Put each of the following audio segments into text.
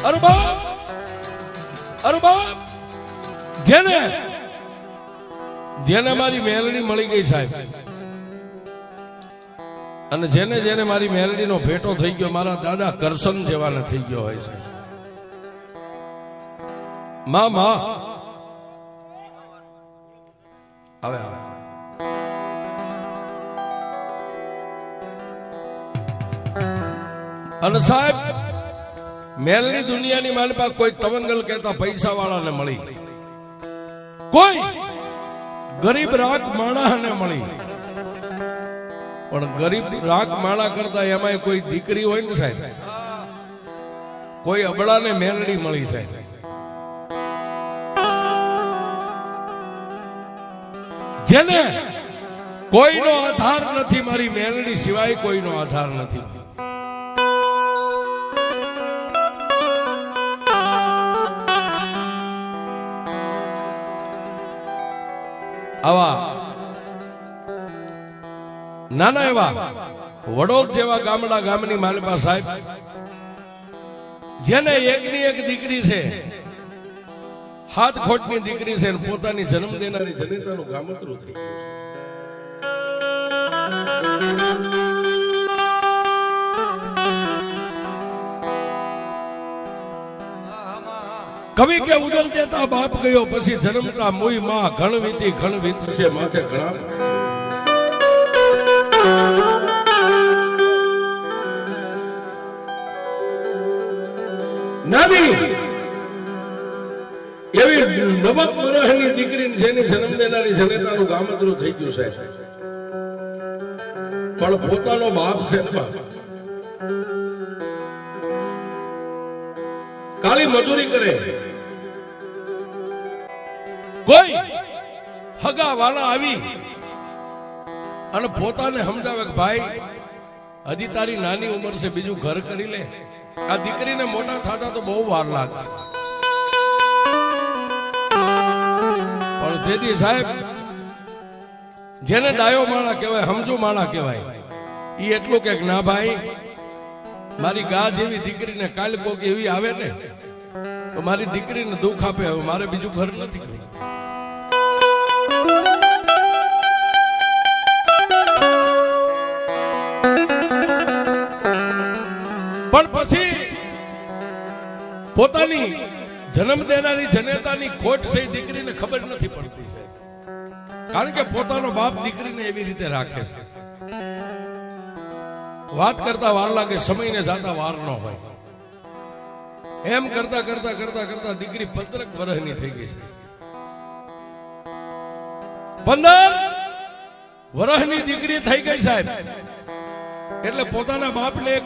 અરે બાપ, અરે બાપ, જેને જેને મારી મેલડી મળી ગઈ સાહેબ, અને જેને જેને મારી મેલડીનો ભેટો થઈ ગયો, મારા દાદા કરશન જેવાને થઈ ગયો હોય છે. માં માં આવે આવે અને સાહેબ મેલની દુનિયાની મારી પાસે કોઈ તવંગલ કહેતા પૈસા વાળાને મળી, કોઈ ગરીબ રાખ માણાને મળી, પણ ગરીબ રાખ માણા કરતા એમાં કોઈ દીકરી હોય ને સાહેબ, કોઈ અબળાને મેલડી મળી સાહેબ. જેને કોઈનો આધાર નથી, મારી મેલડી સિવાય કોઈનો આધાર નથી. આવા નાના એવા વડોદ જેવા ગામડા ગામની માલપા સાહેબ, જેને એકની એક દીકરી છે, હાથ ખોટની દીકરી છે, પોતાની જન્મ દેનારી જનેતાનું ગામતરું થઈ ગયું છે. કવિ કે ઉદર દેતા બાપ ગયો, પછી જન્મતા મોઈ માં, ઘણ વીતી ઘણ વીતશે માથે ઘણા. નાની એવી નવક વર્ષની દીકરી જેની જન્મ દેનારી જનેતાનું ગામતરું થઈ ગયું છે, પણ પોતાનો બાપ છે કાળી મજૂરી કરે. કોઈ હગા વાલા આવી અને પોતાને સમજાવે કે ભાઈ હજી તારી નાની ઉંમર છે, બીજું ઘર કરી લે. આ દીકરીને મોટા થતા તો બહુ વાર લાગશે, પણ તેથી સાહેબ જેને ડાયો માણા કહેવાય, સમજુ માણા કહેવાય, એ એટલું કે ના ભાઈ, મારી ગા જેવી દીકરીને કાલ કોક એવી આવે ને તો મારી દીકરીને દુઃખ આપે, હવે મારે બીજું ઘર નથી. પણ પછી પોતાની જન્મ દેનારી જનેતાની ખોટ છે દીકરીને ખબર નથી પડતી છે, કારણ કે પોતાનો બાપ દીકરીને એવી રીતે રાખે છે. વાત કરતા વાર લાગે, સમયને જાતા વાર ન હોય. એમ કરતા કરતા કરતા કરતા દીકરી 15 વર્ષની થઈ ગઈ છે. 15 વર્ષની દીકરી થઈ ગઈ સાહેબ, એટલે પોતાના બાપને એક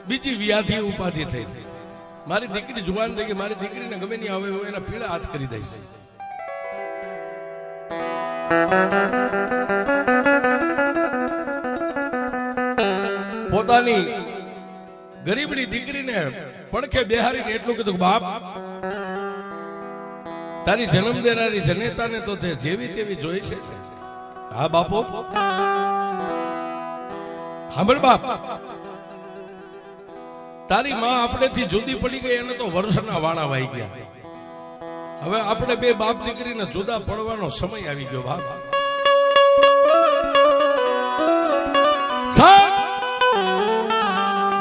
બીજી વ્યાધિ ઉપાધિ થઈ. મારી દીકરી જુવાન થઈ ગઈ, મારી દીકરીને ગમે નહીં આવે એના પીળા હાથ કરી દઈશ. પોતાની ગરીબની દીકરીને પડખે બેહારીને એટલું કીધું, બાપ તારી જન્મ દેનારી જનેતાને તો તે જેવી તેવી જોઈ છે. હા બાપો, સાંભળ બાપ, તારી માં આપણેથી જુદી પડી ગઈ, એને તો વર્ષના વાણા વાઈ ગયા. હવે આપણે બે બાપ દીકરીને જુદા પડવાનો સમય આવી ગયો. બાપ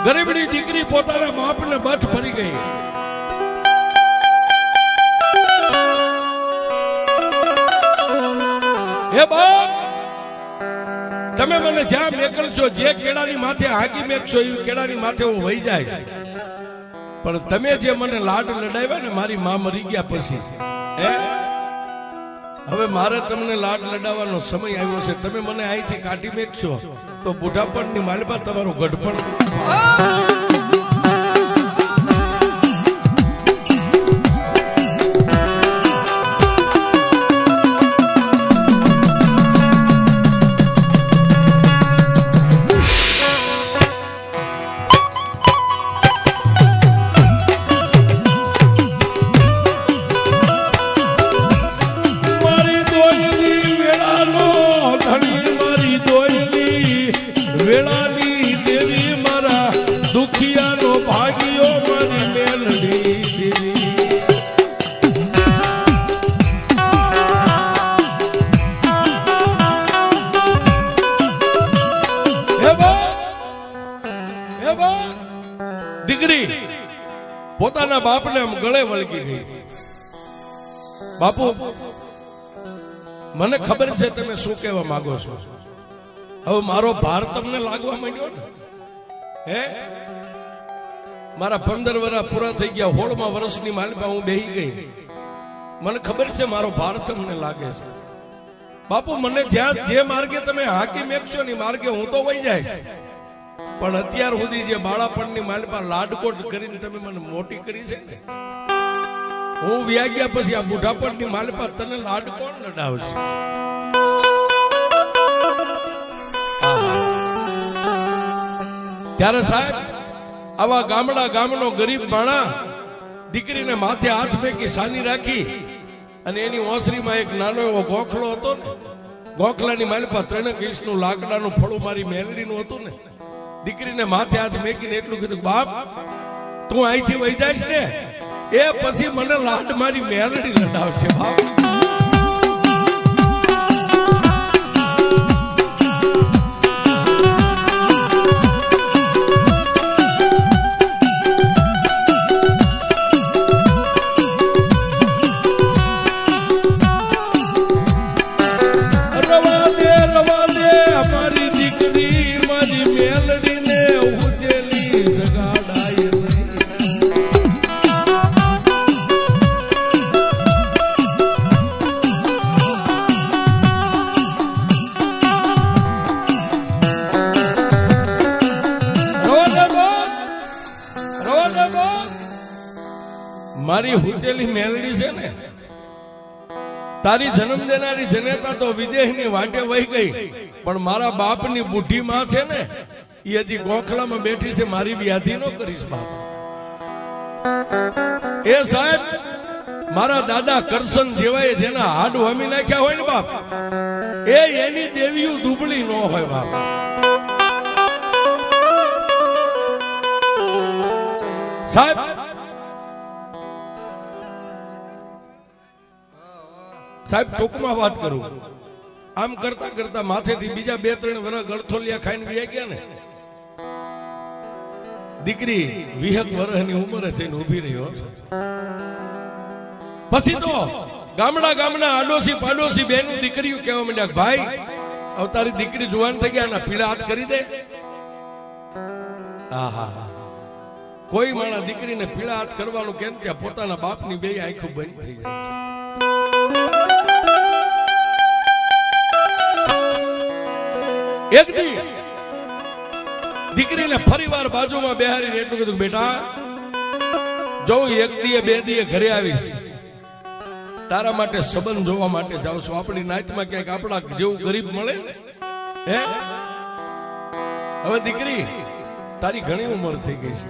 ગરીબની દીકરી પોતાના બાપને બચ ફરી ગઈ. હે બાપ, તમે મને જ્યાં મેકલશો, જે કેળાની માથે હાકી મેકશો, એ કેળાની માથે હું વહી જાય. પણ તમે જે મને લાડ લડાવ્યા ને મારી માં મરી ગયા પછી, હવે મારે તમને લાડ લડાવવાનો સમય આવ્યો છે. તમે મને અહીંથી કાઢી મેકશો તો બુઢાપણની માલપા તમારું ગઢપણ. વેળાની દેવી મારા દુઃખ દીકરી પોતાના બાપને આમ ગળે વળગી ગઈ. બાપુ, મને ખબર છે તમે શું કહેવા માંગો છો. હવે મારો ભાર તમને લાગવા માંડ્યો ને? હે, મારા 15 વર્ષ પૂરા થઈ ગયા, 16મા વર્ષની માલપા હું બેહી ગઈ. મને ખબર છે મારો ભાર તમને લાગે છે. બાપુ, મને જ્યાં જે માર્ગે તમે હાકી મેકશો ને માર્ગે હું તો વહી જાય, પણ અત્યાર સુધી જે બાળાપણની માલપા લાડકોટ કરીને તમે મને મોટી કરી છે ને, હું વ્યા ગયા પછી આ બુઢાપણની માલપા તને લાડ કોણ લડાવશે? ત્યારે સાહેબ, આવા ગામનો ગરીબ માણા દીકરીને માથે હાથ ફેંકી સાની રાખી અને એની ઓસરીમાં એક નાનો એવો ગોખલો હતો ને, ગોખલાની માલપા 3 ઇંચનું લાકડાનું ફળું મારી મેલડીનું હતું ને, દીકરીને માથે હાથ મેકીને એટલું કીધું, બાપ તું અહીંથી વહી જાય ને એ પછી મને લાડ મારી મેલડી લડાવશે. બાપ, મારી હુતેલી મેલડી છે ને, તારી જન્મ દેનારી જનેતા તો વિદેહની વાટે વહી ગઈ, પણ મારા બાપની બુઢી માં છે ને, એ હજી ગોખલામાં બેઠી છે. મારી વ્યાધિ નો કરીશ બાપ. એ સાહેબ, મારા દાદા કરશન જેવાય જેના હાડ વામી નાખ્યા હોય ને બાપ, એની દેવીઓ દુબળી ન હોય બાપ. સાહેબ, સાહેબ ટૂંકમાં વાત કરું, આમ કરતા કરતા માથેથી બીજા 2-3 વર્ષ ગળથોલિયા ખાઈને વ્યા ગયા ને, દીકરી 20 વર્ષની ઉંમરે થઈને ઉભી રહ્યો. પછી તો ગામના આડોશી પાડોશી બેનું દીકરીઓ કહેવા માંડ્યા, ભાઈ હવે તારી દીકરી જુવાન થઈ ગયા, પીળા હાથ કરી દે. આહા, કોઈ માણા દીકરીને પીળા હાથ કરવાનું કેમ ત્યાં પોતાના બાપની 2 આંખો બંધ થઈ જાય છે. એક દી દીકરીને ફરીવાર બાજુમાં બેહારીને એટલું કીધું, બેટા જો 1 દીએ 2 દીએ ઘરે આવીશ, તારા માટે સંબંધ જોવા માટે જાઉં છું. આપણી નાતમાં ક્યાંક આપણા જેવું ગરીબ મળે ને. હે, હવે દીકરી તારી ઘણી ઉંમર થઈ ગઈ છે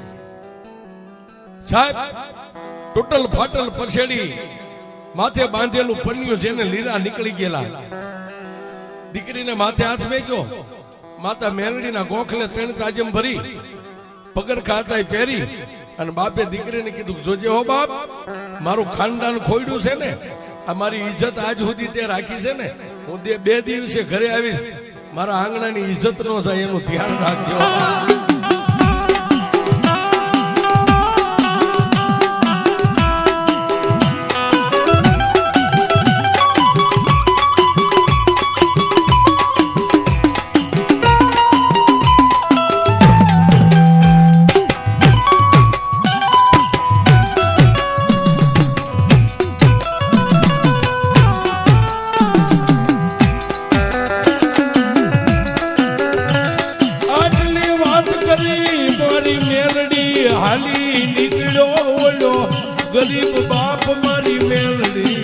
સાહેબ. ટોટલ ફાટલ પછેડી માથે બાંધેલું પન્યું જેને લીરા નીકળી ગયેલા, દીકરીને માથે હાથ મેક્યો, માતા મેલડીના ગોખલે 3 તાજમ ભરી પગરખા હતા પહેરી અને બાપે દીકરીને કીધું, જોજે હો બાપ, મારું ખાનદાન ખોયડું છે ને, આ મારી ઇજ્જત આજ સુધી તે રાખી છે ને, હું 2 દિવસે ઘરે આવીશ, મારા આંગણાની ઇજ્જત નો જાય એનું ધ્યાન રાખજો. ગરીબ બાપ મારી મેલડી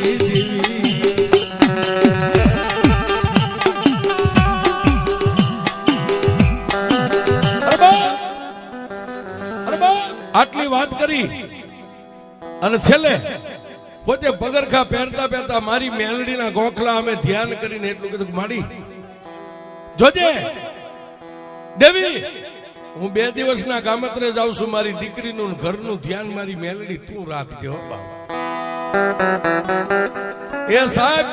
આટલી વાત કરી અને છેલ્લે પોતે પગરખા પહેરતા મારી મેલડીના ગોખલા અમે ધ્યાન કરીને એટલું કીધું, માડી જોજે દેવી, હું 2 દિવસના ગામત્રે જાઉં છું, મારી દીકરીનું ઘરનું ધ્યાન મારી મેલડી તું રાખજો બાબા. એ સાહેબ,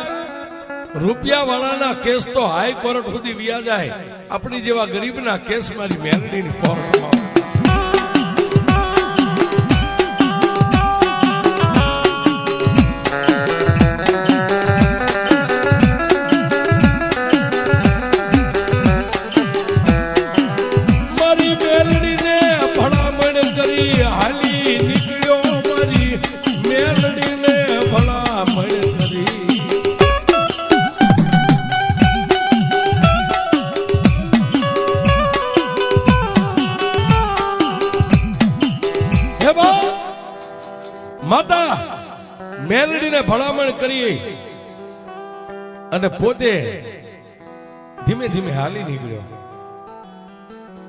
રૂપિયા વાળાના કેસ તો હાઈકોર્ટ સુધી વ્યા જાય, આપણી જેવા ગરીબના કેસ મારી મેલડીની કોર્ટમાં. હાલી હાલી નીકળ્યો મારી મેલડીને ભલામણ કરી. હે બા માતા મેલડીને ભલામણ કરી અને પોતે ધીમે ધીમે હાલી નીકળ્યો.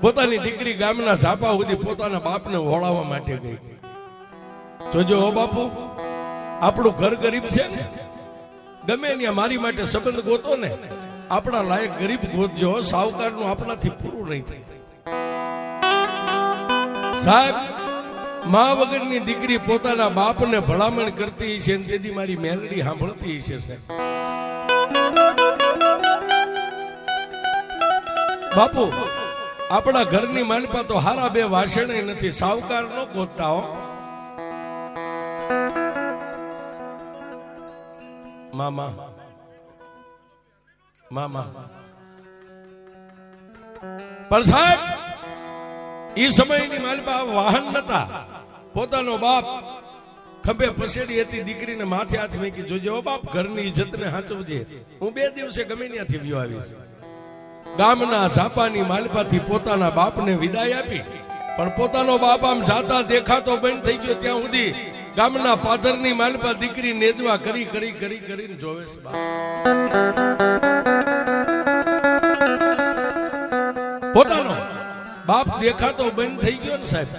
પોતાની દીકરી ગામના ઝાપા સુધી પોતાના બાપને વળાવવા માટે ગઈ. જોજો હો બાપુ, આપણું ઘર ગરીબ છે ને, ગમે ત્યાં મારી માટે સંબંધ ગોતો ને, આપણા લાયક ગરીબ ગોતજો. સાવકારનું આપણાથી પૂરું નહીં થાય. સાહેબ, મા વગરની દીકરી પોતાના બાપને ભલામણ કરતી છે, તેથી મારી મેલડી સાંભળતી છે. બાપુ, આપણા ઘરની માલપા તો હારા બે વાસણે નથી, સાવકાર નો ગોતતા હો. મામા મામા પણ સાહેબ, એ સમયની માલપા વાહન નતા. પોતાનો બાપ ખંભે પસેડી હતી, દીકરીને માથે હાથ મૂકી, જોજો બાપ ઘરની ઇજ્જતને સાચવજે, હું 2 દિવસે ગમે ત્યાંથી વ્યો આવીશ. ગામના ઝાપાની માલપાથી પોતાના બાપને વિદાય આપી, પણ પોતાનો બાપ આમ જાતા દેખાતો બંધ થઈ ગયો ત્યાં સુધી ગામના પાદરની માલપા દીકરી નેજવા કરી કરી કરી કરીને જોવે છે. પોતાનો બાપ દેખાતો બંધ થઈ ગયો ને સાહેબ,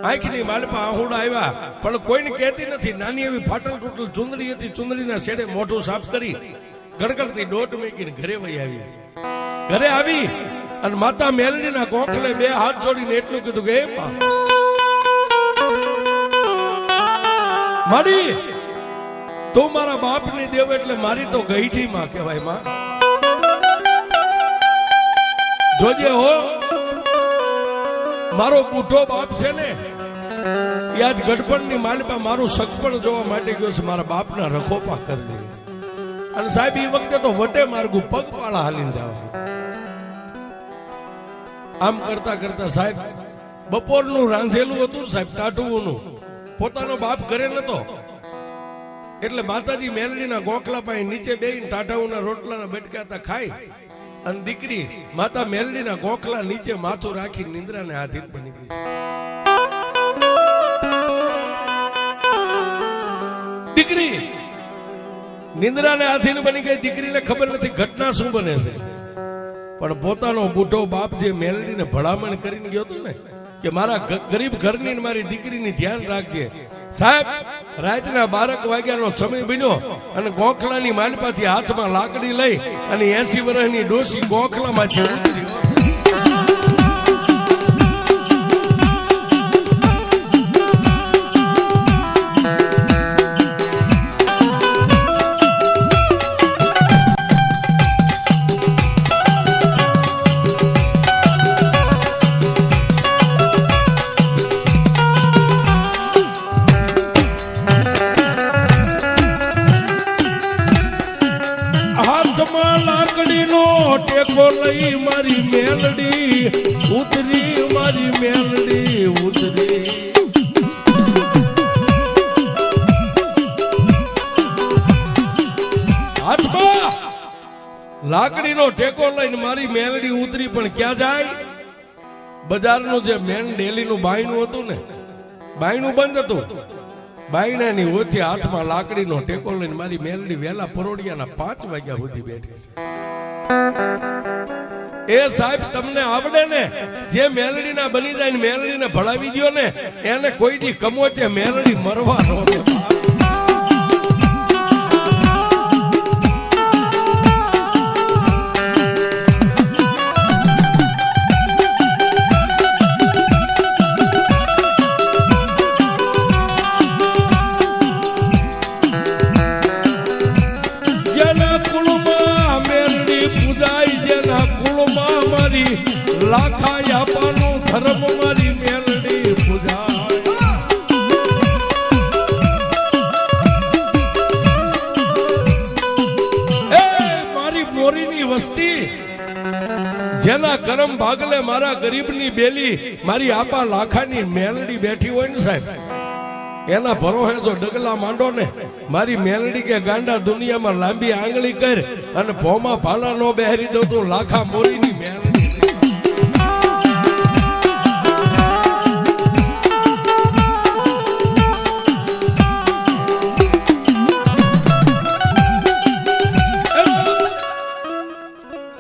આંખની માલપા આહુડા આવ્યા, પણ કોઈને કહેતી નથી. નાની એવી ફાટલ તૂટલ ચુંદડી હતી, ચુંદડીના છેડે મોઢું સાફ કરી ગડગડતી દોટ મૂકીને ઘરે વહી આવી. ઘરે આવી અને માતા મેલડીના ગોખલે 2 હાથ જોડીને એટલું કીધું કે મારી તું મારા બાપની દેવ એટલે મારી તો ગઈઠી માં કહેવાય. માં જોજે હો, મારો બુઢો બાપ છે ને, એ આજ ગઢપણની માલપા મારું સગપણ જોવા માટે ગયો છે. મારા બાપના રખોપા કરી દે. અને સાહેબ, એ વખતે તો વટે માર્ગું પગપાળા હાલીને જવા. આમ કરતા કરતા સાહેબ, બપોરનું રાંધેલું હતું સાહેબ, ટાટુઓનું. પોતાનો બાપ ઘરે નતો એટલે માતાજી મેલડીના ગોખલા પાસે નીચે બેહીને ટાટાઓના રોટલાના બટકાતા ખાઈ અને દીકરી માતા મેલડીના ગોખલા નીચે માથું રાખી નિંદ્રાને આધીન બની ગઈ છે. દીકરી નિંદ્રાને આધીન બની ગઈ. દીકરીને ખબર નથી ઘટના શું બને છે, પણ પોતાનો બુઢો બાપ જે મેલડીને ભલામણ કરીને ગયો હતો ને કે મારા ગરીબ ઘરની મારી દીકરીની ધ્યાન રાખજે. સાહેબ, રાતના 12 વાગ્યાનો સમય બન્યો અને ગોખલાની માલપાથી હાથમાં લાકડી લઈ અને 80 વર્ષની ડોસી ગોખલામાંથી ઉતરી. ટેકો લઈ મારી મેલડી ઉતરી, મારી મેલડી ઉતરી. હાથમાં લાકડીનો ટેકો લઈને મારી મેલડી ઉતરી. પણ ક્યાં જાય? બજારનું જે મેન ડેલીનું બાયણું હતું ને, બાયણું બંધ હતું. બાયણાની ઓથી હાથમાં લાકડીનો ટેકો લઈને મારી મેલડી વહેલા પરોડિયાના 5 વાગ્યા સુધી બેઠી છે. એ સાહેબ, તમને આવડે ને, જે મેલડીના બની જાય ને મેલડીને ભળાવી દો ને, એને કોઈ દી કમો તે મેલડી મરવા નો દે. લાખાય આપવાનું ધર્મ મારી મેલડી પૂજા. જેના કરમ ભાગલે મારા ગરીબની બેલી મારી આપા લાખાની મેલડી બેઠી હોય ને સાહેબ, એના ભરોહે જો ડગલા માંડો ને, મારી મેલડી કે ગાંડા દુનિયામાં લાંબી આંગળી કર અને ભોમાં ભાલા નો બેહરી દઉં તું લાખા મોરીની મેલડી.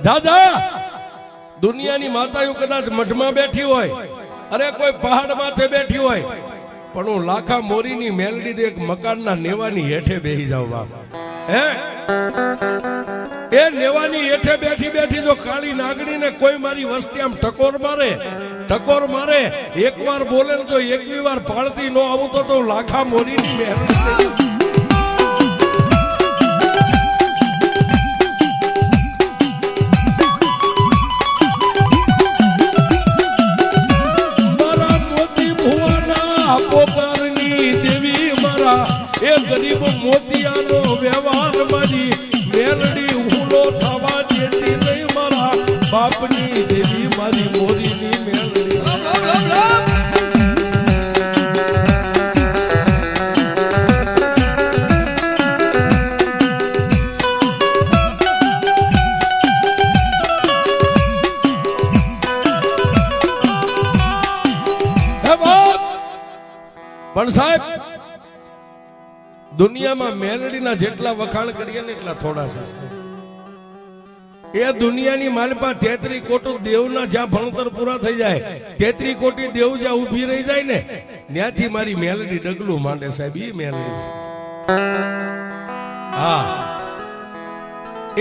દાદા દુનિયાની માતાઓ કદાચ મઠમાં બેઠી હોય, અરે કોઈ પહાડ માથે બેઠી હોય, પણ હું લાખા મોરીની મેલડી એક મકાનના નેવાની હેઠે બેહી જાઉં બાપ. હે એ નેવાની હેઠે બેઠી બેઠી જો કાળી નાગણીને કોઈ મારી વસ્તી આમ ટકોર મારે એકવાર બોલે તો એકવી વાર પાળતી ન આવું તો લાખા મોરીની મેલડી. એ ગરીબ મોતિયાનો વ્યવહાર મારી મેલડી હુલો થવા દેતી નહીં, મારા બાપની દેવી મારી મોરીની મેલડી. પણ સાહેબ દુનિયામાં મેલડીના જેટલા વખાણ કરીએ ને એટલા થોડા છે. એ દુનિયાની માલપા 33 કોટી દેવના જ્યાં ભણતર પૂરા થઈ જાય, 33 કોટી દેવ જ્યાં ઉભી રહી જાય ને, ત્યાંથી મારી મેલડી ડગલું માંડે સાહેબ. એ મેલડી છે. હા,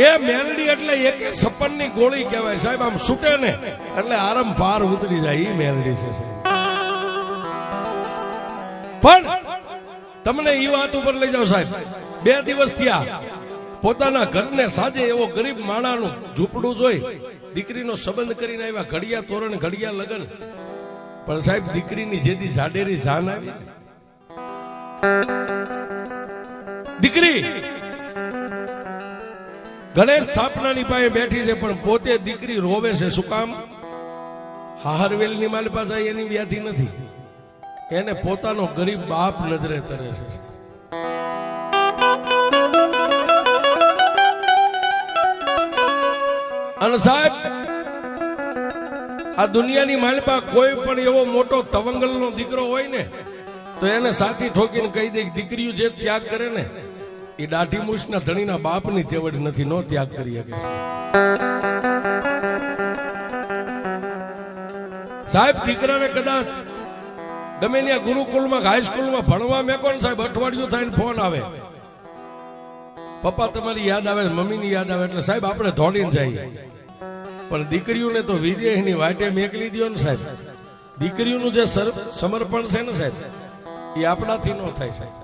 એ મેલડી એટલે એક સપનની ગોળી કહેવાય સાહેબ. આમ છૂટે ને એટલે આરામ પાર ઉતરી જાય. એ મેલડી છે સાહેબ. પણ તમને એ વાત ઉપર લઈ જાઓ સાહેબ. 2 દિવસ થયા પોતાના ઘરને સાજે એવો ગરીબ માણાનું ઝૂંપડું જોઈ દીકરીનો સંબંધ કરીને આવ્યા. ઘડિયા તોરણ, ઘડિયા લગન. પણ સાહેબ દીકરીની જેદી જાડેરી જાન આવી, દીકરી ગણેશ સ્થાપનાની પાસે બેઠી છે, પણ પોતે દીકરી રોવે છે. શું કામ? હાહરવેલની માલપા જાય એની વ્યાધિ નથી, એને પોતાનો ગરીબ બાપ નજરે તરે છે. અને સાહેબ આ દુનિયાની માલપા કોઈ પણ એવો મોટો તવંગલનો દીકરો હોય ને તો એને સાથી ઠોકીને કહી દે દીકરીઓ જે ત્યાગ કરે ને એ દાઢી મૂછના ધણીના બાપની તેવડ નથી, નો ત્યાગ કરી શકે છે. સાહેબ દીકરાને કદાચ ગમે ત્યાં ગુરુકુળમાં હાઈસ્કૂલમાં ભણવા મેકો ને સાહેબ, અઠવાડિયું થાય ને ફોન આવે, પપ્પા તમારી યાદ આવે, મમ્મીની યાદ આવે, એટલે સાહેબ આપણે દોડીને જઈએ. પણ દીકરીઓને તો વિદેહની વાટે મેકલી દો ને સાહેબ. દીકરીઓનું જે સમર્પણ છે ને સાહેબ, એ આપણાથી ન થાય સાહેબ.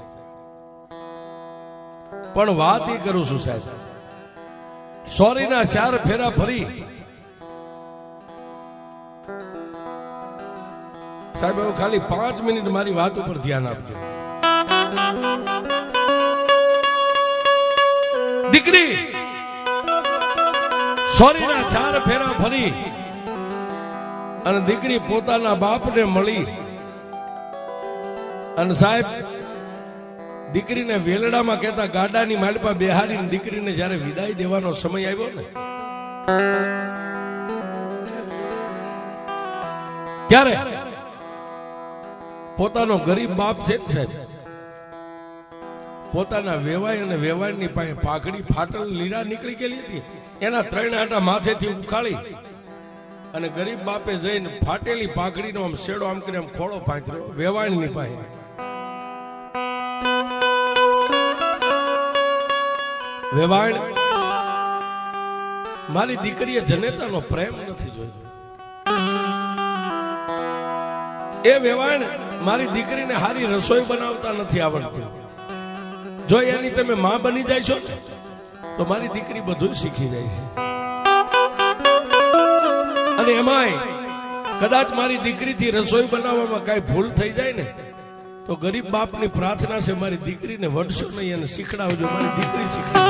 પણ વાત એ કરું છું સાહેબ, સોરીના 4 ફેરા ફરી સાહેબ. હવે ખાલી 5 મિનિટ મારી વાત ઉપર ધ્યાન આપજો. દીકરી સોરીના 4 ફેરા ફરી અને દીકરી પોતાના બાપને મળી અને સાહેબ દીકરીને વેલડામાં કહેતા ગાડાની માલપા બેહારીને દીકરીને જયારે વિદાય દેવાનો સમય આવ્યો ને ત્યારે પોતાનો ગરીબ બાપ છે સાહેબ, પોતાના વેવાય અને વેવાયની પાસે પાઘડી ફાટલ લીરા નીકળી ગયેલી હતી, એના 3 આટા માથેથી ઉખાડી અને ગરીબ બાપે જઈને ફાટેલી પાઘડીનો આમ શેડો આમ કરીને આમ ખોળો પાંચર્યો વેવાયની પાસે. વેવાણ મારી દીકરીએ જનેતાનો પ્રેમ નથી જોયો. એ વેવાણ મારી દીકરીને હારી રસોઈ બનાવતા નથી આવડતું. જો એની તમે માં બની જાય છો તો મારી દીકરી બધું શીખી જાય છે. અને એમાંય કદાચ મારી દીકરીથી રસોઈ બનાવવામાં કઈ ભૂલ થઈ જાય ને તો ગરીબ બાપની પ્રાર્થના છે મારી દીકરીને વડશો નહીં અને શીખડાવજો, મારી દીકરી શીખડાવજો.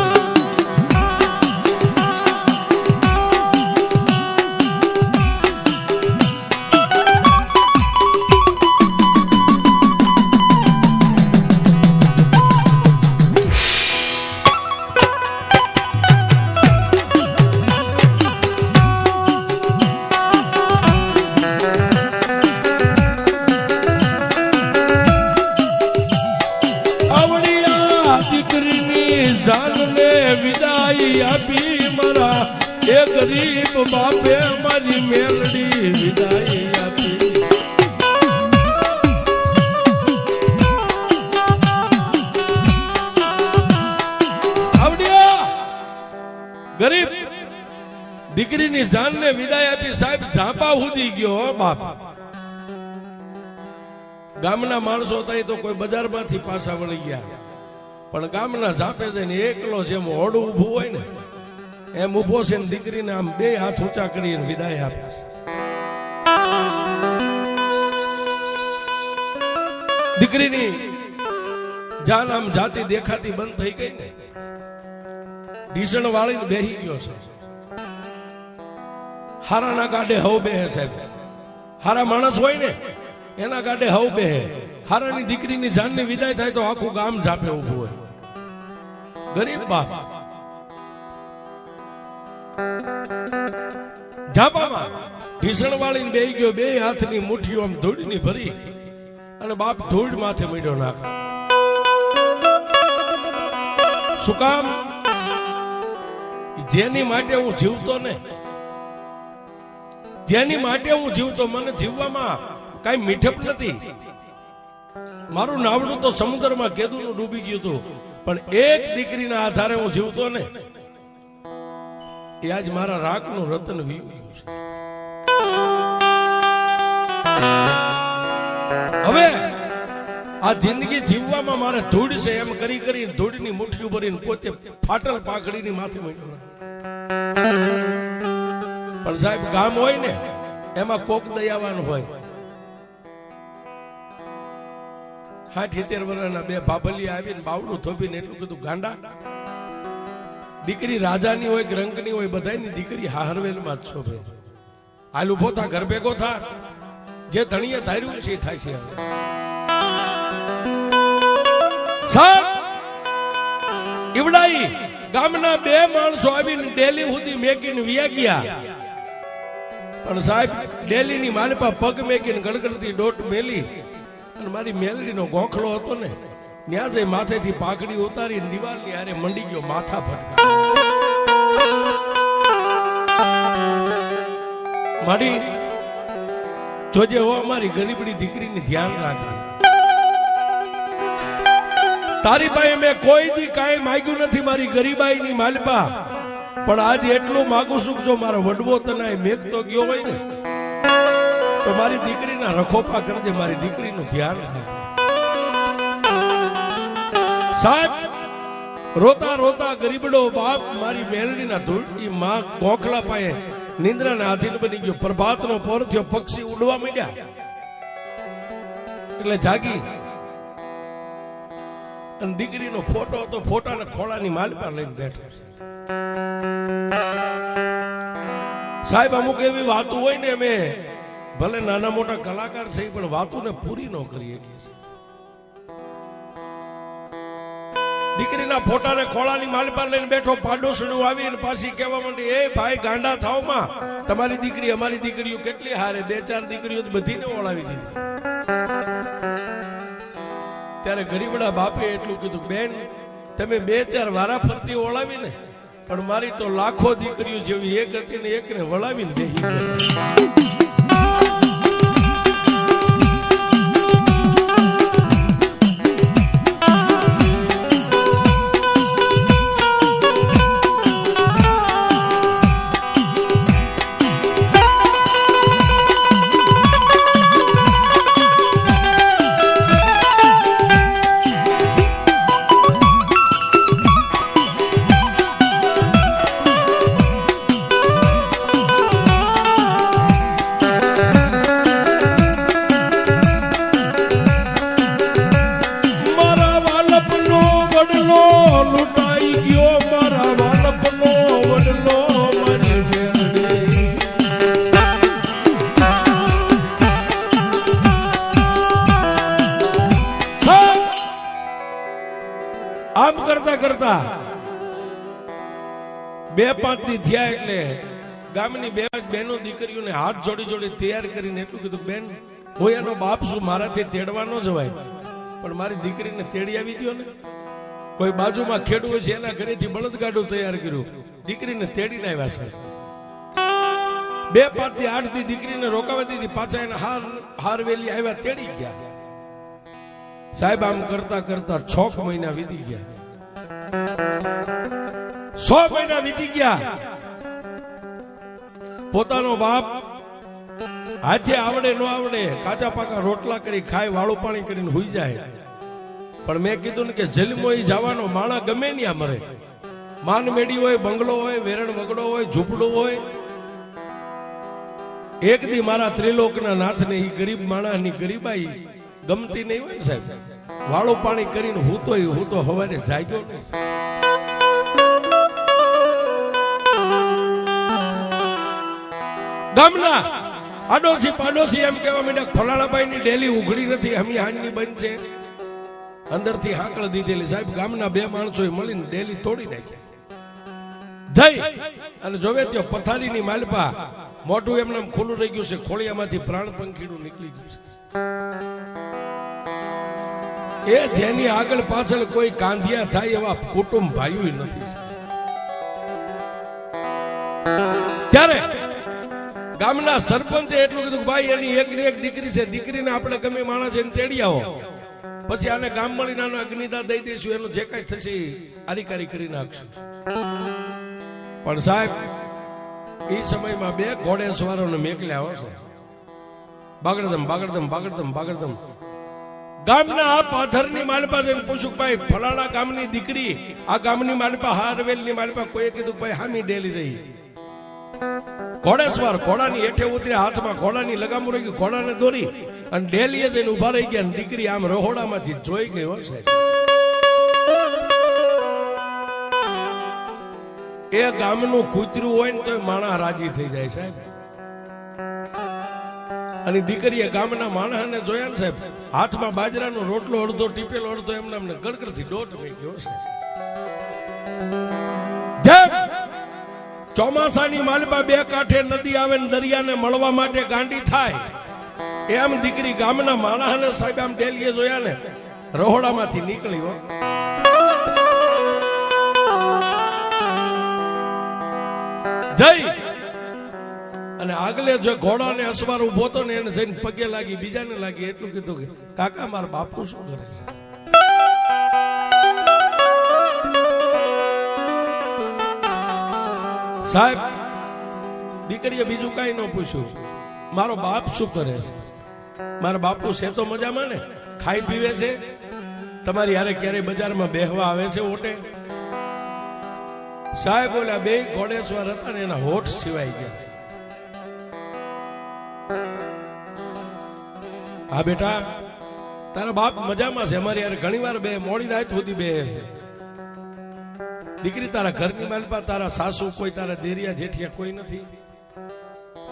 જાનને વિદાય આપી મારા એ ગરીબ બાપે મારી મેલડી વિદાય આપી. આવડિયા ગરીબ દીકરીની જાનને વિદાય આપી સાહેબ ઝાંપા ઉડી ગયો બાપ. ગામના માણસો હતા તો કોઈ બજારમાંથી પાછા વળી ગયા, પણ ગામના ઝાંપે જઈને એકલો જેમ હોડું ઊભું હોય ને એમ ઊભો છે ને દીકરીને આમ બે હાથ ઊંચા કરીને વિદાય આપે છે. દીકરીની જાન આમ જાતી દેખાતી બંધ થઈ ગઈ ને ઢીસણ વાળીને બેહી ગયો છે. હારાના ગાડે હવ બેહે સાહેબ. હારા માણસ હોય ને એના ગાડે હવ બેહે. હારાની દીકરીની જાનની વિદાય થાય તો આખું ગામ ઝાપે ઊભું હોય. ગરીબ બાપ ઝાપામાં ઢીસણ વાળીને બેહી ગયો. બે હાથની મુઠ્ઠીઓ આમ ધૂળની ભરી અને બાપ ધૂળ માથે મીડ્યો નાખે. શું કામ? જેની માટે હું જીવતો ને, જેની માટે હું જીવતો, મને જીવવામાં કઈ મીઠપ નથી. મારું નાવડું તો સમુદ્રમાં કેદુનું ડૂબી ગયું હતું, પણ એક દીકરીના આધારે હું જીવતો ને એ આજ મારા રાખનું રતન વીયું ગયું છે. હવે આ જિંદગી જીવવામાં મારે ધૂળ છે એમ કરી કરી ધૂળની મુઠ્ઠી ભરીને પોતે ફાટલ પાઘડીની માથે મીઠું. પણ સાહેબ ગામ હોય ને એમાં કોક દયાવાન હોય. 60-70 વર્ષના બે ભાભલી આવીને બાવડું થોપીને એટલું કીધું, ગાંડા દીકરી રાજાની હોય કે રંગની હોય બધાની દીકરી હાહરવેલમાં જ છો ભાઈ. હાલ ઉભો થા, ઘર ભેગો થા, જે ધણીએ ધાર્યું છે એ થાય છે. સાહેબ ઈવડાઈ ગામના બે માણસો આવીને ડેલી સુધી મેકીને વ્યા ગયા, પણ સાહેબ ડેલીની માલપા પગ મેકીને ગણગણતી ડોટ મેલી અને મારી મેલડીનો ગોખલો હતો ને ત્યાં જઈ માથેથી પાઘડી ઉતારી દિવાલની હારે મંડી ગયો માથા ફટકા. મારી જોજે હો અમારી ગરીબડી દીકરીની ધ્યાન રાખે. તારી પાસે મેં કોઈ દી કાંઈ માંગ્યું નથી મારી ગરીબાઈની માલપા, પણ આજ એટલું માગું છું જો મારો વડવો તને મેઘતો ગયો હોય ને તો મારી દીકરીના રખોપા કરજે, મારી દીકરીનું ધ્યાન રાખે. સાહેબ રોતા રોતા ગરીબડો બાપ મારી મેલડીના ધૂળની માં ગોખલા પાયે નિંદ્રાના આધીન બની ગયો. પ્રભાતનો પોર થયો, પક્ષી ઉડવા માંડ્યા એટલે જાગી અને દીકરીનો ફોટો હતો, ફોટાના ખોળાની માલપા લઈને બેઠો છે. સાહેબ અમુક એવી વાતો હોય ને અમે ભલે નાના મોટા કલાકાર છે પણ વાતોને પૂરી ન કરી શકીએ. દીકરીના ફોટાને ખોળાની માલપા લઈને બેઠો, પાડોશીનું આવીને પાછી કહેવા માંડી, એ ભાઈ ગાંડા થાવમાં, તમારી દીકરી અમારી દીકરીઓ કેટલી હારે, 2-4 દીકરીઓ બધીને ઓળાવી દીધી. ત્યારે ગરીબડા બાપે એટલું કીધું, બેન તમે 2-4 વારા ફરતી ઓળાવી ને, પણ મારી તો લાખો દીકરીઓ જેવી એક હતી ને એકને વળાવીને બેહી ગઈ. આમ કરતા કરતા 2-5 દી થયા એટલે ગામની 2 બહેનો દીકરીઓને હાથ જોડી જોડી તૈયાર કરીને એટલું કીધું, બેન હું એનો બાપ છું, મારાથી તેડવા ન જવાય, પણ મારી દીકરીને તેડી આવી ગયો ને. કોઈ બાજુમાં ખેડૂત છે એના ઘરેથી બળદગાડું તૈયાર કર્યું, દીકરીને તેડીને આવ્યા છે. 2 5 થી 8 દી દીકરીને રોકાવા દીધી, પાછા એને હારવેલી આવ્યા, તેડી ગયા. સાહેબ આમ કરતા કરતા 6 મહિના વીતી ગયા. 6 મહિના વીતી ગયા. પોતાનો બાપ હાથે આવડે ન આવડે કાચા પાકા રોટલા કરી ખાય, વાળું પાણી કરીને હુઈ જાય. પણ મેં કીધું ને કે જલમો જવાનો માણા ગમે ત્યાં મરે. માન મેડી હોય, બંગલો હોય, વેરણ વગડો હોય, ઝૂંપડું હોય. એક દી મારા ત્રિલોકના નાથને ઈ ગરીબ માણાની ગરીબાઈ ગમતી નહીં હોય ને સાહેબ. વાળું પાણી કરીને હું તો હવારે જાગ્યો નહીં. ગામના આડોશી પાડોશી એમ કહેવા માંડ્યા, ફલાણાભાઈ ની ડેલી ઉઘડી નથી, હમી હાનની બંધ છે. અંદરથી હાંકળ દીધેલી. સાહેબ ગામના 2 માણસોએ મળીને ડેલી તોડી નાખી. જઈ અને જોવે ત્યાં પથારીની માલપા મોઢું એમને ખુલ્લું રહી ગયું છે, ખોળિયામાંથી પ્રાણ પંખીડું નીકળી ગયું છે. એ જેની આગળ પાછળ કોઈ કાંધિયા થાય એવા કુટુંબ ભાઈઓ નથી. ત્યારે ગામના સરપંચે એટલું કીધું, ભાઈ એની એકની એક દીકરી છે, દીકરીને આપણે ગમે માણસ એને તેડી આવો, પછી આને ગામ મળીને અગ્નિદાન દઈ દઈશું, એનું જે કઈ થશે આરીકારી કરી નાખશું. પણ સાહેબ એ સમયમાં 2 ઘોડેસવારોને મેકલ્યા આવશે. બાગડધમ બાગડધમ બાગડધમ બાગડધમ. ગામના આ પાથરની માલપા જઈને પૂછ્યું, ભાઈ ફલાણા ગામની દીકરી આ ગામની માલપા હારવેલની માલપા કોઈએ કીધું ભાઈ હામી ડેલી રહી. ઘોડેસવાર ઘોડાની હેઠે ઉતરી, હાથમાં ઘોડાની લગામું રહી ગયું, ઘોડાને દોરી અને ડેલીએ જઈને ઉભા રહી ગયા. દીકરી આમ રહોડામાંથી જોઈ ગઈ હશે. એ ગામનું કૂતરું હોય ને તો માણસ રાજી થઈ જાય સાહેબ. અને દીકરીએ ગામના માણસને જોયા ને સાહેબ, હાથમાં બાજરાનો રોટલો અડધો ટીપેલો, અડધો એમને અમને ગડગડથી દોઢ થઈ ગયો છે. ચોમાસાની માલપા 2 કાંઠે નદી આવે ને દરિયાને મળવા માટે ગાંડી થાય, એમ દીકરી ગામના માણસને સાહેબ આમ ડેલીએ જોયા ને રહોડામાંથી નીકળી હો. જઈ અને આગલે જો ઘોડાને અસવાર ઉભો તો ને એને જઈને પગે લાગી, બીજાને લાગી, એટલું કીધું કે કાકા મારા બાપુ શું કરે છે. સાહેબ દીકરીએ બીજું કઈ ન પૂછ્યું, મારો બાપ શું કરે છે. મારા બાપુ છે તો મજામાં ને, ખાઈ પીવે છે, તમારી હારે ક્યારેય બજારમાં બેહવા આવે છે ઓટે. સાહેબ બોલ્યા 2 ઘોડેસવાર હતા ને એના હોઠ સિવાય ગયા છે. હા બેટા તારા બાપ મજામાં છે, અમારી યાર ઘણી વાર બે મોડી રાત સુધી બે છે. દીકરી તારા ઘરની માલપા તારા સાસુ કોઈ, તારા દેરિયા જેઠિયા કોઈ નથી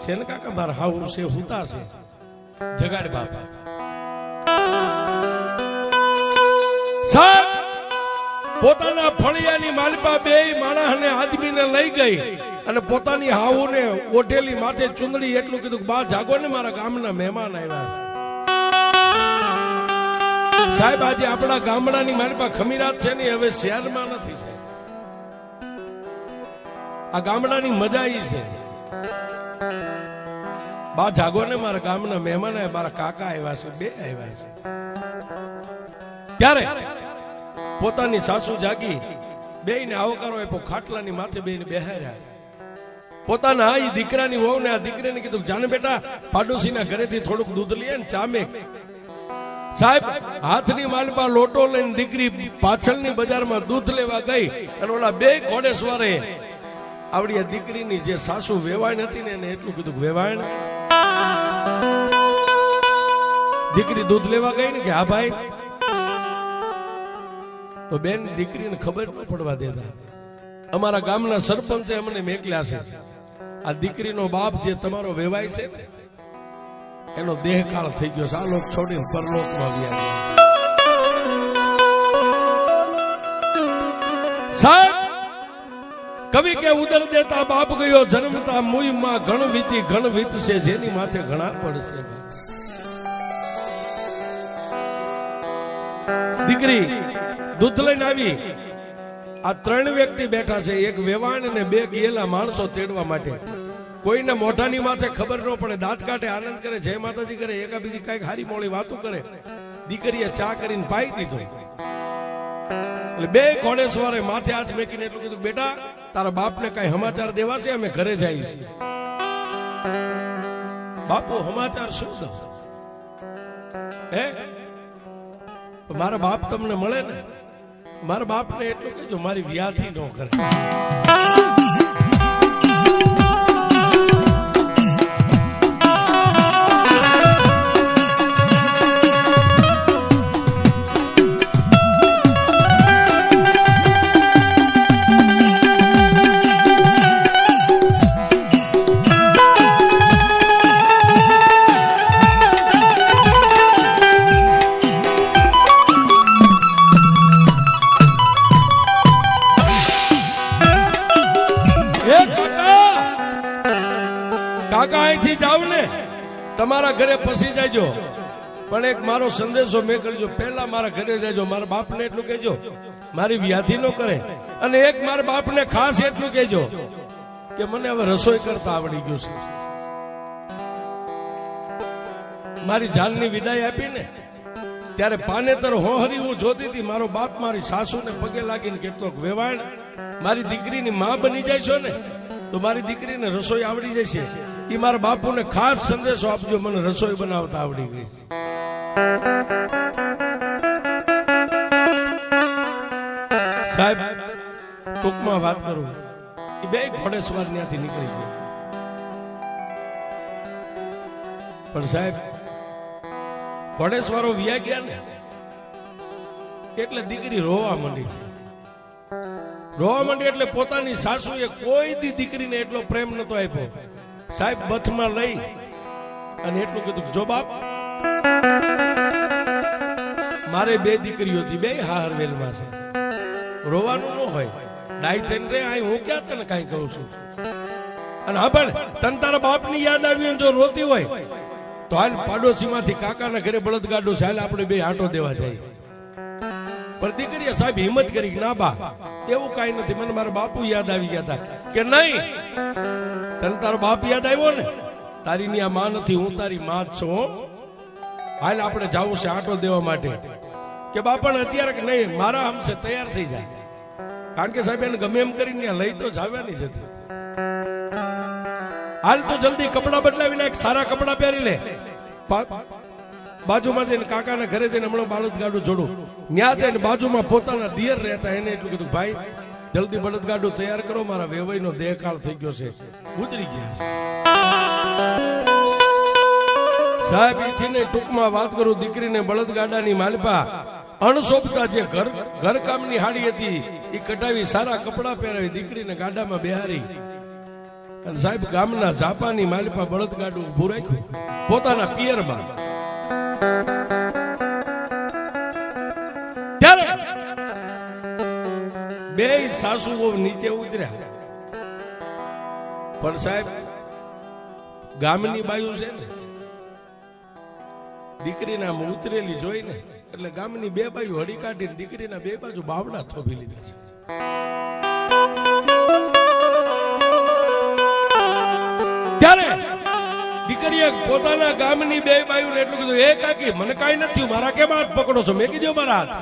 છે ને કાકા. મારા હાઉ છે હુતા છે, જગાડ બાપા. સાહેબ પોતાના ફળિયાની માલપા 2 માણસને આદમીને લઈ ગઈ અને પોતાની હાઉને ઓઢેલી માથે ચુંદડી એટલું કીધું, બા જાગો ને મારા ગામના મહેમાન આવ્યા છે. સાહેબ આજે આપણા ગામડાની માલપા ખમીરાત છે ને હવે શહેરમાં નથી છે. આ ગામડાની મજા ઈ છે, બા જાગો ને મારા ગામના મહેમાન આવ્યા, મારા કાકા આવ્યા છે, 2 આવ્યા છે. ત્યારે પોતાની સાસુ જાગી, 2ને આવકારો આપ્યો, ખાટલાની માથે 2ને બેહાર્યા. પોતાના આ દીકરાની વહુ ને આ દીકરીને કીધું, જાને બેટા પાડોશીના ઘરેથી થોડુંક દૂધ લઈએ ને ચામે. સાહેબ હાથની માલપા લોટો લઈને દીકરી પાછળની બજારમાં દૂધ લેવા ગઈ અને ઓલા 2 ઘોડેસવારે આવડી દીકરીની જે સાસુ વેવાણ હતી ને એને એટલું કીધું, વેવાણ. દીકરી દૂધ લેવા ગઈ ને કે હા ભાઈ. તો બેન દીકરીને ખબર ન પડવા દેતા. અમારા ગામના સરપંચે અમને મેકલ્યા છે, આ દીકરીનો બાપ જે તમારો વેવાય છે એનો દેહકાળ થઈ ગયો છે, આ લોક છોડીને પરલોકમાં ગયા. સાહેબ કવિ કે ઉદર દેતા બાપ ગયો જન્મતા મુયમાં ઘણ વીતશે, જેની માથે ઘણા પડશે. દીકરી દૂધ લઈને આવી. આ 3 વ્યક્તિ બેઠા છે, એક વેવાણ અને 2 ગયેલા માણસો તેડવા માટે. કોઈને મોઢાની માથે ખબર ન પડે, દાંત કાઢે, આનંદ કરે, જય માતાજી કરે, એકા બીજી કઈક હારી મોળી વાતો કરે. દીકરીએ ચા કરીને પાઈ દીધો. એટલે 2 ઘોડેસવારે માથે હાથ મેકીને એટલું કીધું, બેટા તારા બાપને કઈ સમાચાર દેવા છે, અમે ઘરે જઈએ છીએ. બાપુ સમાચાર શું દઉં? હે મારા બાપ તમને મળે ને, મારા બાપને એટલું કહેજો મારી વ્યાધિ ન કરે. કાકા અહીંથી જાવ ને તમારા ઘરે પસી જાયજો, પણ એક મારો સંદેશો મેં કરજો, પહેલા મારા ઘરે જાયજો, મારા બાપને એટલું કહેજો મારી વ્યાધિ ન કરે. અને એક મારા બાપને ખાસ એટલું કહેજો કે મને હવે રસોઈ કરતા આવડી ગયું છે. મારી જાનની વિદાય આપી ને ત્યારે પાનેતર હોહરી હું જોતી હતી. મારો બાપ મારી સાસુને પગે લાગીને કહેતો, વેવાણ મારી દીકરીની માં બની જાય છો ને તો મારી દીકરીને રસોઈ આવડી જશે. એ મારા બાપુને ખાસ સંદેશો આપજો, મને રસોઈ બનાવતા આવડી ગઈ. સાહેબ ટૂંકમાં વાત કરું, એ 2 ઘોડેસવાર ત્યાંથી નીકળી ગયા. પણ સાહેબ ઘોડેસવારો વ્યા ગયા ને એટલે દીકરી રોવા માંડી છે. રોવા માંડી એટલે પોતાની સાસુએ કોઈ દી દીકરીને એટલો પ્રેમ નતો આપ્યો. સાહેબ બથમાં લઈ અને એટલું કીધું, જો બાપ મારે 2 દીકરીઓ હતી, 2 હાહરવેલમાં છે, રોવાનું ન હોય, ડાઈ થઈને રે. આ હું ક્યાં તને કઈ કહું છું? અને હા પણ તને તારા બાપની યાદ આવી જો રોતી હોય તો હાલ પાડોશીમાંથી કાકાના ઘરે બળદગાડું છે, હાલ આપણે 2 આંટો દેવા જાય. પણ દીકરીએ સાહેબ હિંમત કરી, ના બા એવું કઈ નથી, મને મારા બાપુ યાદ આવી ગયા હતા. કે નહીં, તને તારો બાપ યાદ આવ્યો ને, તારી ની આ માં નથી, હું તારી માં જ છું. હાલ આપણે જવું છે આંટો દેવા માટે. કે બાપા અત્યારે કે નહીં, મારા આમ છે તૈયાર થઈ જાય. કારણ કે સાહેબ એને ગમે એમ કરીને લઈ તો જાવ્યા નહીં જતી. હાલ તો જલ્દી કપડા બદલાવીને એક સારા કપડા પહેરી લે. બાજુમાં જઈને કાકાના ઘરે જઈને હમણાં બળદગાડું જોડું. ત્યાં જઈને બાજુમાં પોતાના દિયર રહેતા, એને એટલું કીધું, ભાઈ જલ્દી બળદગાડું તૈયાર કરો, મારા વેવાઈનો દેહકાળ થઈ ગયો છે, ગુજરી ગયા છે. સાહેબ એથી ટૂંકમાં વાત કરું, દીકરીને બળદગાડાની માલપા અણસોપતા જે ઘરકામની હાડી હતી એ કટાવી, સારા કપડા પહેરાવી, દીકરીને ગાડામાં બેહારી અને સાહેબ ગામના જાપાની માલપા બળદગાડું ઉભું રાખ્યું પોતાના પિયરમાં. ત્યારે 2 સાસુઓ નીચે ઉતર્યા. પણ સાહેબ ગામની બાયુ છે ને, દીકરીના ઉતરેલી જોઈને એટલે ગામની 2 બાયુ હળી કાઢીને દીકરીના 2 બાજુ બાવડા થોભી લીધા છે. ત્યારે દીકરીએ પોતાના ગામની 2 બાયુને એટલું કીધું, એ કાકી મને કઈ નથી, મારા કેમ હાથ પકડો છો? મેં કીધું મારા હાથ.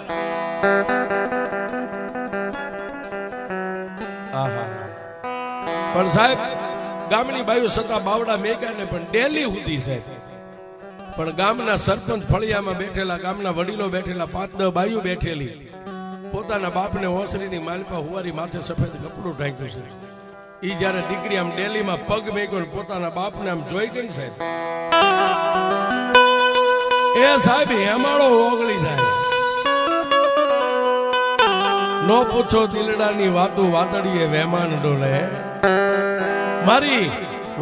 પણ સાહેબ ગામની બાયુ સતા બાવડા મેક્યા ને પણ ડેલી સુધી છે. પણ ગામના સરપંચ ફળિયામાં બેઠેલા, ગામના વડીલો બેઠેલા, 5-10 બાયુ બેઠેલી, પોતાના બાપને ઓસરીની માલપા હુવારી માથે સફેદ કપડું ઢાંક્યું છે. ઈ જયારે દીકરી આમ ડેલીમાં પગ મેક્યો ને પોતાના બાપને આમ જોઈ ગઈ છે, એ સાહેબ હેમાળો ઓગળી જાય. નો પૂછો દિલડાની વાતો, વાતડીએ વેમાન ડોલે. મારી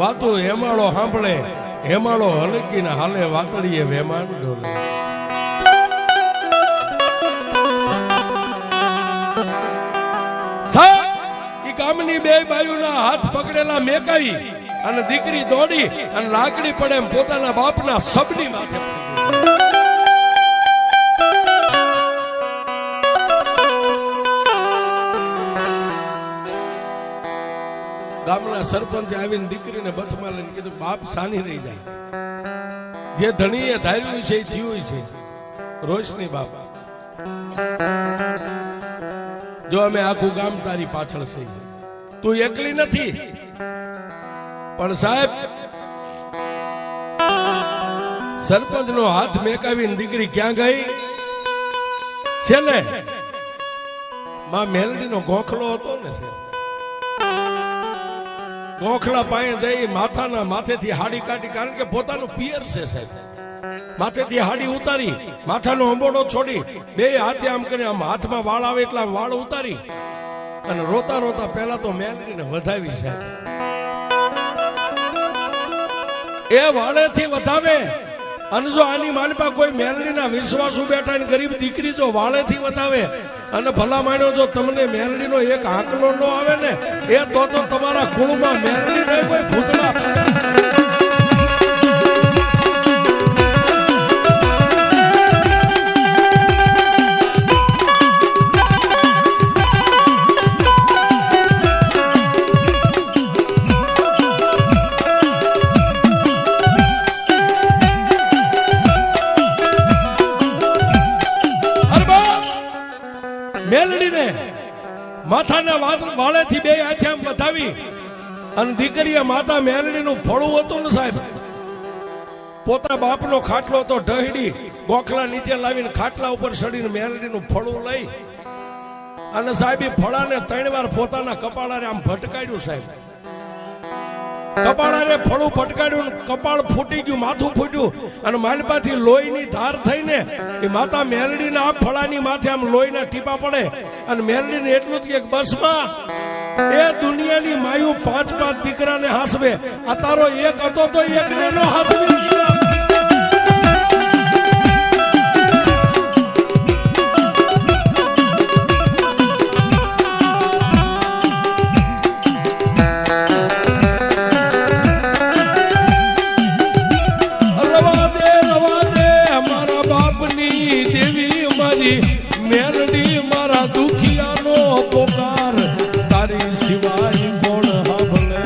વાતો હેમાળો સાંભળે, હેમાળો હલકીને હાલે, વાતડીએ વેમાન ડોલે. ગામની 2 બાયુના હાથ પકડેલા મેકાઈ અને દીકરી દોડી અને લાકડી પડે એમ પોતાના બાપના સબની માથે. ગામના સરપંચ આવીને દીકરીને બથમાં લઈને કીધું બાપ સાની રહી જાય, જે ધણીએ ધાર્યું છે એ થયું છે. રોશની બાપ, જો અમે આખું ગામ તારી પાછળ છે, તું એકલી નથી. પણ સાહેબ, સરપંચ નો હાથ મેકાવીને દીકરી ક્યાં ગઈ? છેલ્લે માં મેલડી નો ગોખલો હતો ને, ગોખલા પાસે જઈ માથાના માથેથી હાડી કાઢી, કારણ કે પોતાનું પિયર છે સાહેબ, માથેથી હાડી ઉતારી, માથાનો અંબોડો છોડી, બે હાથે આમ કરીને આમ હાથમાં વાળ આવે એટલા વાળ ઉતારી અને રોતા રોતા પહેલા તો મેલડીને વધાવી સાહેબ. એ વાળેથી વધાવે. અને જો આની માલપા કોઈ મેલડીના વિશ્વાસુ બેઠા ને ગરીબ દીકરી જો વાળેથી વધાવે અને ભલા માણ્યો જો તમને મેલડીનો એક આંકલો ન આવે ને, એ તો તમારા કુળમાં મેલડી નહીં, કોઈ ભૂતળા. મેલડીને માથાના વાળેથી બે હાથે આમ વધાવી અને દીકરીએ માતા મેલડીનું ફળું હતું ને સાહેબ, પોતા બાપનો ખાટલો તો ઢહડી ગોખલા નીચે લાવીને ખાટલા ઉપર ચડીને મેલડીનું ફળું લઈ અને સાહેબ એ ફળાને 3 વાર પોતાના કપાળારે આમ ભટકાડ્યું સાહેબ. કપાળારે ફળું ભટકાડ્યું, કપાળ ફૂટી ગયું, માથું ફૂટ્યું અને માલપાથી લોહીની ધાર થઈને એ માતા મેલડીના આ ફળાની માથે આમ લોહીના ટીપા પડે અને મેલડીને એટલું જ કે બસમાં એ દુનિયાની માયું 5-5 દીકરાને હાસવે, આ તારો એક હતો તો એકને નો હાસવે. મેલડી મારા દુખિયાનો પોકાર, તારી સિવાય કોણ સાંભળે?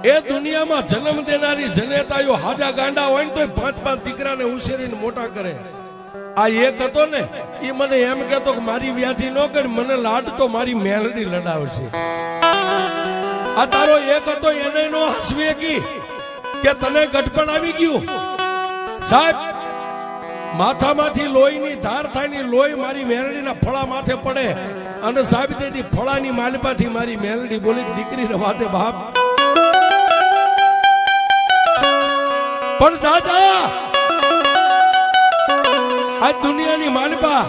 એ દુનિયામાં જન્મ દેનારી જનેતાઓ હાજા ગાંડા હોય ને તો 5-5 દીકરાને ઉછેરીને મોટા કરે. આ એક હતો ને, એ મને એમ કહેતો કે મારી વ્યાધિ ન કરી, મને લાડ તો મારી મેલડી લડાવશે. આ તારો એક હતો એને નો હસવે કે તને ગટપણ આવી ગયું સાહેબ. માથામાંથી લોહીની ધાર થાય ને લોહી મારી મેલડીના ફળા માથે પડે અને સાહેબ તેથી ફળાની માલપાથી મારી મેલડી બોલી દીકરી રવાતે બાપ. પણ દાદા આ દુનિયાની માલપા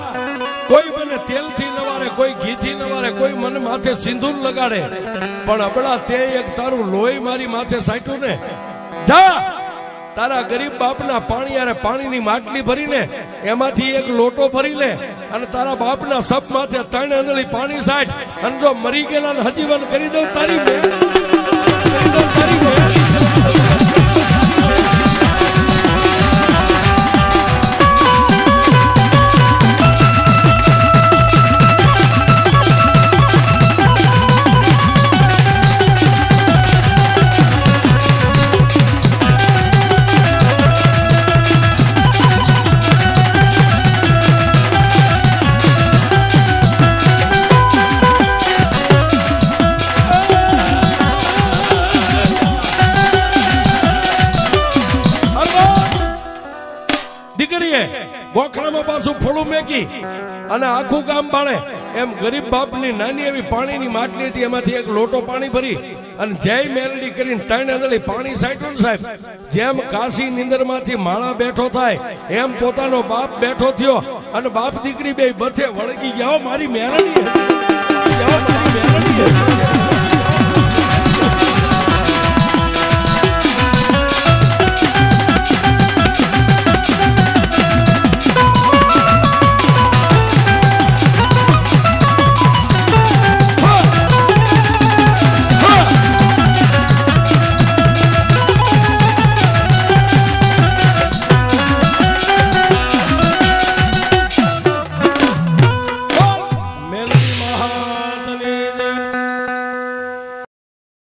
કોઈ મને તેલથી નવારે, કોઈ ઘીથી નવારે, કોઈ મને માથે સિંદૂર લગાડે, પણ અબળા તે એક તારું લોહી મારી માથે સાટ્યું ને, જા તારા ગરીબ બાપના પાણીની માટલી ભરીને એમાંથી એક લોટો ભરી લે અને તારા બાપના સપ માથે 3 આંધળી પાણી સાટ અને જો મરી ગયેલા ને હજીવન કરી દઉં તારી ગોખલામાં પાછું ફળું મેકી અને આખું ગામ બાળે એમ ગરીબ બાપની નાની એવી પાણીની માટલી હતી, એમાંથી એક લોટો પાણી ભરી અને જય મેલડી કરીને 3 આંધળી પાણી સાટ્યું ને સાહેબ. જેમ કાશી નિંદરમાંથી માળા બેઠો થાય એમ પોતાનો બાપ બેઠો થયો અને બાપ દીકરી બે બથે વળગી ગયા. મારી મેલડી, મારી મેલડી.